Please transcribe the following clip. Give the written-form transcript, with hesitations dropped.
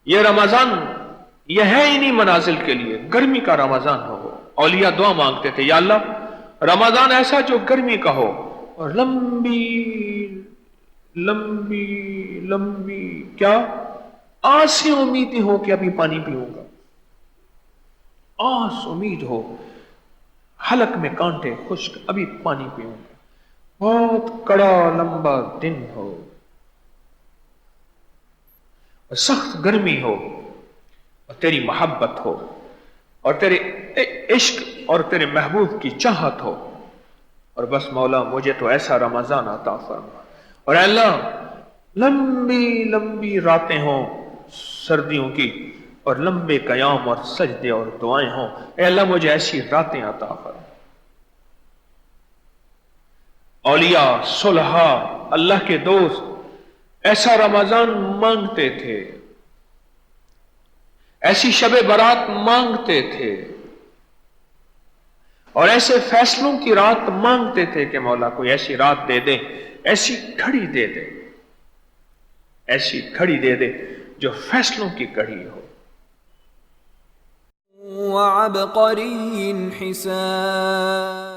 یہ رمضان یہ ہے انہی منازل کے لیے، گرمی کا رمضان ہو۔ اولیاء دعا مانگتے تھے، یا اللہ رمضان ایسا جو گرمی کا ہو اور لمبی لمبی لمبی کیا آس سے امید ہو کہ ابھی پانی پیوں گا، آس امید ہو، حلق میں کانٹے خشک، ابھی پانی پیوں گا، بہت کڑا لمبا دن ہو، سخت گرمی ہو، اور تیری محبت ہو اور تیرے عشق اور تیرے محبوب کی چاہت ہو، اور بس مولا مجھے تو ایسا رمضان عطا فرما۔ اور اے اللہ لمبی لمبی راتیں ہوں سردیوں کی، اور لمبے قیام اور سجدے اور دعائیں ہوں، اے اللہ مجھے ایسی راتیں عطا فرما۔ اولیاء صلحاء اللہ کے دوست ایسا رمضان مانگتے تھے، ایسی شب برات مانگتے تھے، اور ایسے فیصلوں کی رات مانگتے تھے کہ مولا کوئی ایسی رات دے دے، ایسی گھڑی دے دے، ایسی گھڑی دے دے جو فیصلوں کی گھڑی ہو۔ وعبقری حسان